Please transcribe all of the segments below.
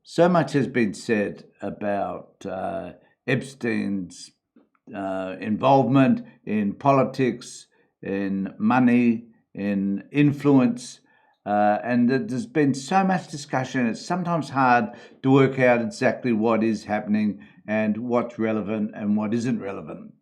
so much has been said about Epstein's involvement in politics, in money, in influence, and there's been so much discussion. It's sometimes hard to work out exactly what is happening and what's relevant and what isn't relevant.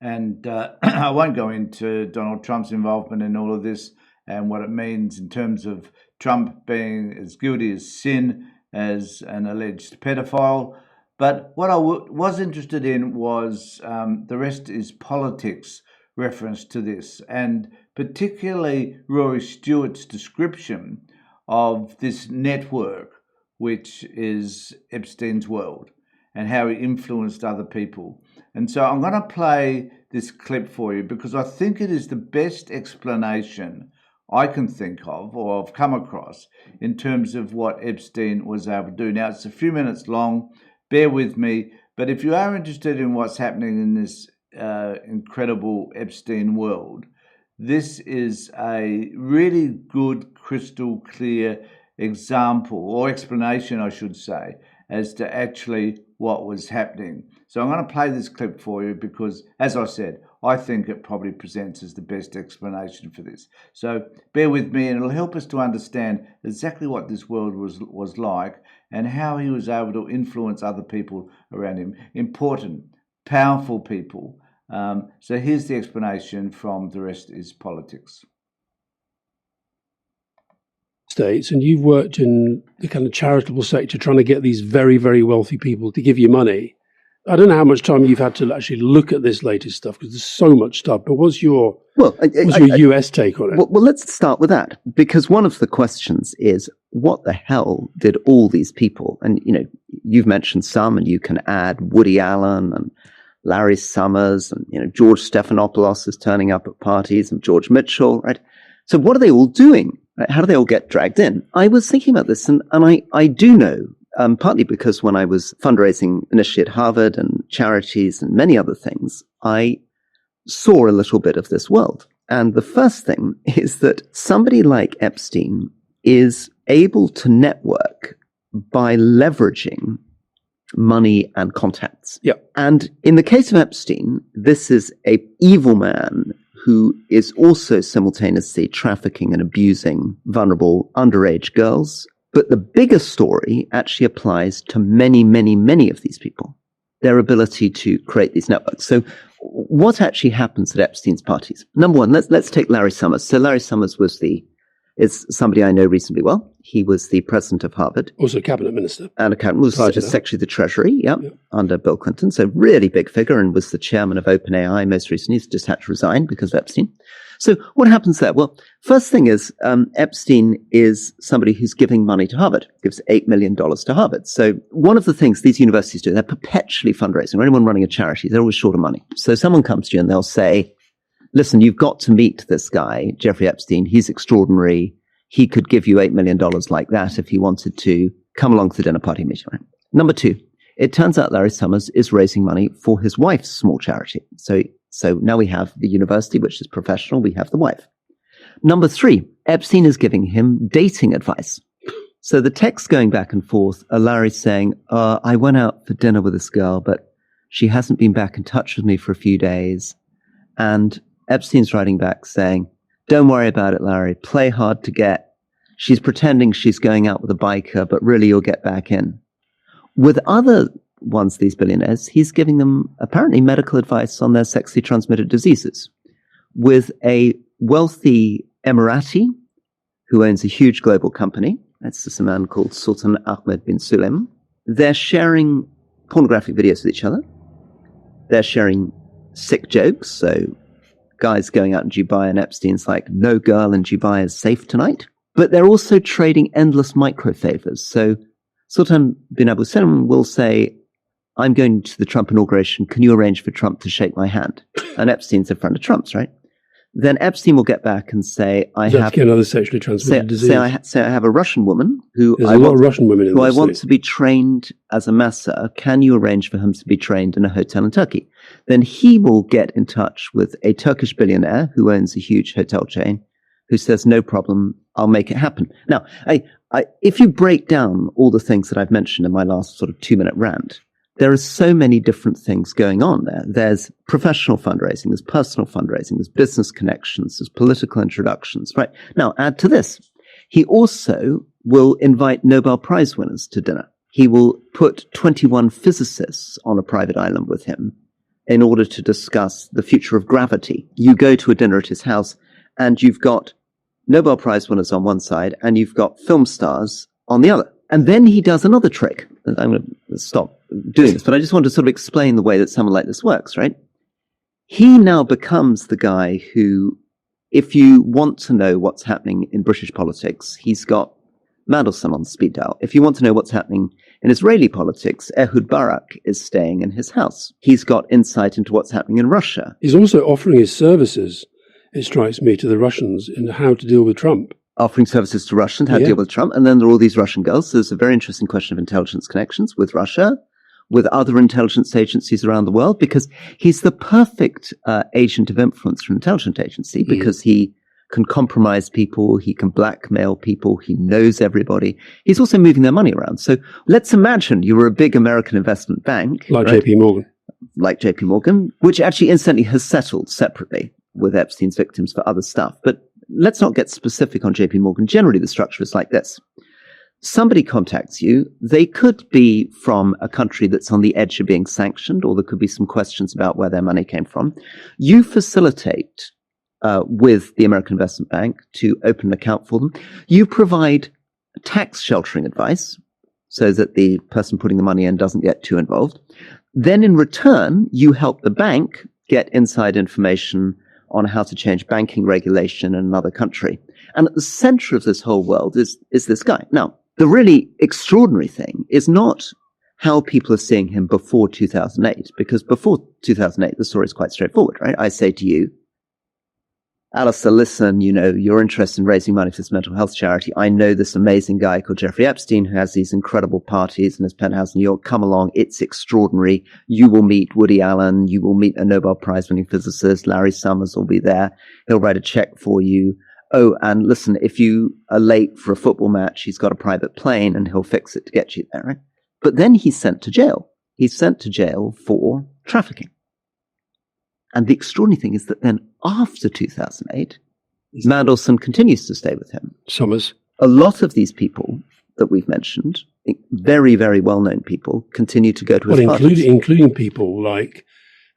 And I won't go into Donald Trump's involvement in all of this and what it means in terms of Trump being as guilty as sin as an alleged pedophile. But what I was interested in was the rest is politics reference to this, and particularly Rory Stewart's description of this network, which is Epstein's world, and how he influenced other people. And so I'm going to play this clip for you because I think it is the best explanation I can think of or I've come across in terms of what Epstein was able to do. Now, it's a few minutes long, bear with me, but if you are interested in what's happening in this incredible Epstein world, this is a really good, crystal clear example, or explanation, I should say, as to actually what was happening. So I'm going to play this clip for you because, as I said, I think it probably presents as the best explanation for this. So bear with me, and it'll help us to understand exactly what this world was like and how he was able to influence other people around him, important, powerful people. So here's the explanation from The Rest is Politics. States, and you've worked in the kind of charitable sector trying to get these very, very wealthy people to give you money. I don't know how much time you've had to actually look at this latest stuff because there's so much stuff, but what's your US take on it? Well, let's start with that, because one of the questions is, what the hell did all these people, and you've mentioned some, and you can add Woody Allen and Larry Summers, and George Stephanopoulos is turning up at parties, and George Mitchell, right? So what are they all doing? Right? How do they all get dragged in? I was thinking about this, and I do know, partly because when I was fundraising initially at Harvard and charities and many other things, I saw a little bit of this world. And the first thing is that somebody like Epstein is able to network by leveraging money and contacts. Yeah. And in the case of Epstein, this is an evil man who is also simultaneously trafficking and abusing vulnerable underage girls. But the bigger story actually applies to many, many, many of these people, their ability to create these networks. So what actually happens at Epstein's parties? Number one, let's take Larry Summers. So Larry Summers is somebody I know reasonably well. He was the president of Harvard. Also a cabinet minister. And a cabinet was secretary of the Treasury, under Bill Clinton. So really big figure, and was the chairman of OpenAI most recently. He's just had to resign because of Epstein. So what happens there? Well, first thing is Epstein is somebody who's giving money to Harvard, gives $8 million to Harvard. So one of the things these universities do, they're perpetually fundraising. For anyone running a charity, they're always short of money. So someone comes to you and they'll say, listen, you've got to meet this guy, Jeffrey Epstein. He's extraordinary. He could give you $8 million like that if he wanted to. Come along to the dinner party meeting. Right? Number two, it turns out Larry Summers is raising money for his wife's small charity. So now we have the university, which is professional. We have the wife. Number three, Epstein is giving him dating advice. So the texts going back and forth are Larry saying, I went out for dinner with this girl, but she hasn't been back in touch with me for a few days. And Epstein's writing back saying, don't worry about it, Larry. Play hard to get. She's pretending she's going out with a biker, but really you'll get back in. With other ones, these billionaires, he's giving them apparently medical advice on their sexually transmitted diseases. With a wealthy Emirati who owns a huge global company, that's just a man called Sultan Ahmed bin Suleim, they're sharing pornographic videos with each other. They're sharing sick jokes, so guys going out in Dubai, and Epstein's like, no girl in Dubai is safe tonight. But they're also trading endless micro favors. So Sultan bin Abu Salim will say, I'm going to the Trump inauguration. Can you arrange for Trump to shake my hand? And Epstein's a friend of Trump's, right? Then Epstein will get back and say, I have another sexually transmitted disease. Say I have a Russian woman who There's a lot of Russian women in who I want to be trained as a masseur. Can you arrange for him to be trained in a hotel in Turkey? Then he will get in touch with a Turkish billionaire who owns a huge hotel chain, who says, no problem, I'll make it happen. Now, If you break down all the things that I've mentioned in my last sort of 2-minute rant, there are so many different things going on there. There's professional fundraising, there's personal fundraising, there's business connections, there's political introductions, right? Now, add to this, he also will invite Nobel Prize winners to dinner. He will put 21 physicists on a private island with him in order to discuss the future of gravity. You go to a dinner at his house and you've got Nobel Prize winners on one side and you've got film stars on the other. And then he does another trick. I'm going to stop doing this, but I just want to sort of explain the way that someone like this works, right? He now becomes the guy who, if you want to know what's happening in British politics, he's got Mandelson on speed dial. If you want to know what's happening in Israeli politics, Ehud Barak is staying in his house. He's got insight into what's happening in Russia. He's also offering his services, it strikes me, to the Russians in how to deal with Trump. Offering services to Russians, how to deal with Trump. And then there are all these Russian girls. So there's a very interesting question of intelligence connections with Russia, with other intelligence agencies around the world, because he's the perfect agent of influence for an intelligence agency, because he can compromise people, he can blackmail people, he knows everybody. He's also moving their money around. So let's imagine you were a big American investment bank. Like JP Morgan. Like JP Morgan, which actually incidentally has settled separately with Epstein's victims for other stuff. But let's not get specific on JP Morgan. Generally, the structure is like this. Somebody contacts you. They could be from a country that's on the edge of being sanctioned, or there could be some questions about where their money came from. You facilitate with the American Investment Bank to open an account for them. You provide tax sheltering advice so that the person putting the money in doesn't get too involved. Then in return, you help the bank get inside information on how to change banking regulation in another country. And at the center of this whole world is this guy. Now, the really extraordinary thing is not how people are seeing him before 2008, because before 2008, the story is quite straightforward, right? I say to you, Alistair, listen, you're interested in raising money for this mental health charity. I know this amazing guy called Jeffrey Epstein who has these incredible parties in his penthouse in New York. Come along. It's extraordinary. You will meet Woody Allen. You will meet a Nobel Prize winning physicist. Larry Summers will be there. He'll write a check for you. Oh, and listen, if you are late for a football match, he's got a private plane and he'll fix it to get you there, right? But then he's sent to jail. He's sent to jail for trafficking. And the extraordinary thing is that then after 2008, Mandelson continues to stay with him. Summers. A lot of these people that we've mentioned, very, very well-known people, continue to go to his parties. Including people like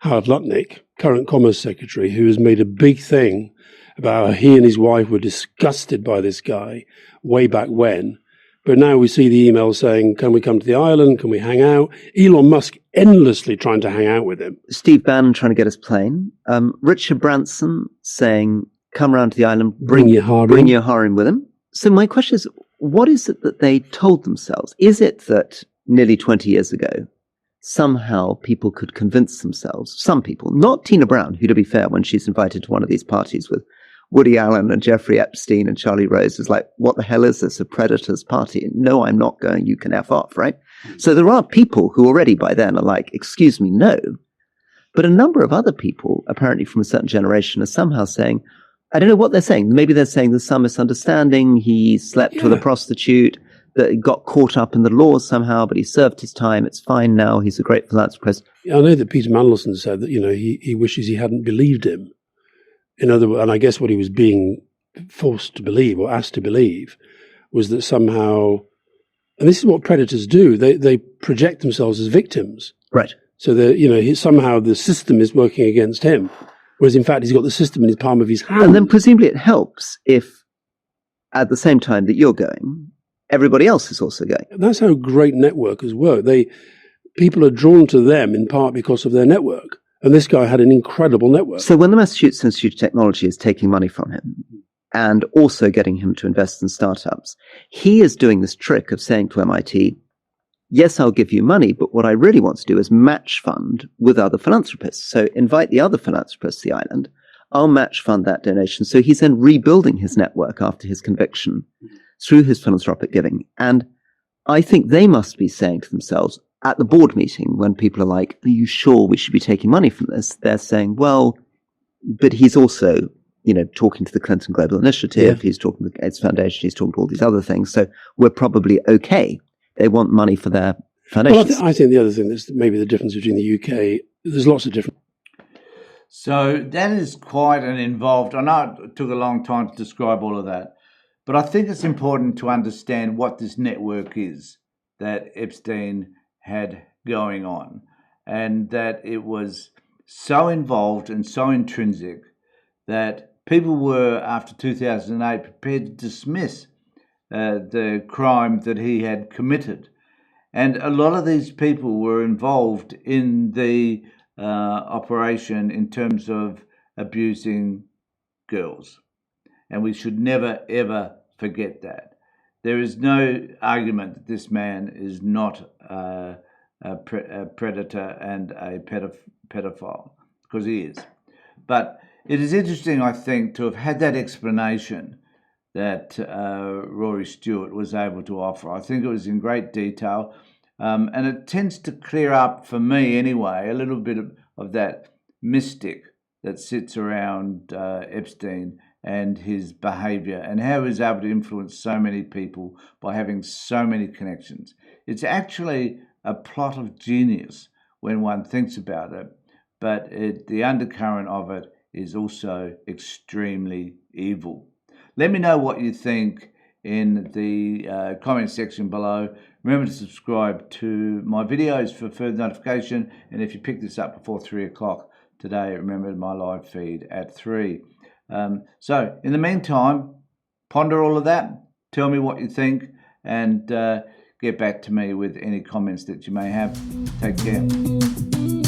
Howard Lutnick, current Commerce Secretary, who has made a big thing about how he and his wife were disgusted by this guy way back when. But now we see the email saying, can we come to the island? Can we hang out? Elon Musk endlessly trying to hang out with him. Steve Bannon trying to get his plane. Richard Branson saying, come around to the island, bring your harem with him. So my question is, what is it that they told themselves? Is it that nearly 20 years ago, somehow people could convince themselves, some people, not Tina Brown, who, to be fair, when she's invited to one of these parties with Woody Allen and Jeffrey Epstein and Charlie Rose, is like, what the hell is this, a predator's party? No, I'm not going, you can F off, right? So there are people who already by then are like, excuse me, no. But a number of other people, apparently from a certain generation, are somehow saying, I don't know what they're saying. Maybe they're saying there's some misunderstanding. He slept with a prostitute, that he got caught up in the laws somehow, but he served his time. It's fine now. He's a great philanthropist. I know that Peter Mandelson said that, he wishes he hadn't believed him. In other words, and I guess what he was being forced to believe or asked to believe was that somehow, and this is what predators do, they project themselves as victims. Right. So that, somehow the system is working against him, whereas in fact he's got the system in his palm of his hand. And then presumably it helps if at the same time that you're going, everybody else is also going. That's how great networkers work. People are drawn to them in part because of their network. And this guy had an incredible network. So when the Massachusetts Institute of Technology is taking money from him and also getting him to invest in startups, he is doing this trick of saying to MIT, yes, I'll give you money, but what I really want to do is match fund with other philanthropists. So invite the other philanthropists to the island. I'll match fund that donation. So he's then rebuilding his network after his conviction through his philanthropic giving. And I think they must be saying to themselves, at the board meeting, when people are like, are you sure we should be taking money from this? They're saying, well, but he's also talking to the Clinton Global Initiative. Yeah. He's talking to the Gates Foundation. He's talking to all these other things. So we're probably okay. They want money for their foundations. Well, I think the other thing that's maybe the difference between the UK, there's lots of different. So that is quite an involved. I know it took a long time to describe all of that, but I think it's important to understand what this network is that Epstein had going on, and that it was so involved and so intrinsic that people were, after 2008, prepared to dismiss the crime that he had committed. And a lot of these people were involved in the operation in terms of abusing girls. And we should never, ever forget that. There is no argument that this man is not a predator and a pedophile, because he is. But it is interesting, I think, to have had that explanation that Rory Stewart was able to offer. I think it was in great detail, and it tends to clear up, for me anyway, a little bit of that mystic that sits around Epstein and his behaviour, and how he was able to influence so many people by having so many connections. It's actually a plot of genius when one thinks about it, but the undercurrent of it is also extremely evil. Let me know what you think in the comment section below. Remember to subscribe to my videos for further notification, and if you pick this up before 3 o'clock today, remember my live feed at 3. So in the meantime, ponder all of that, tell me what you think, and get back to me with any comments that you may have. Take care.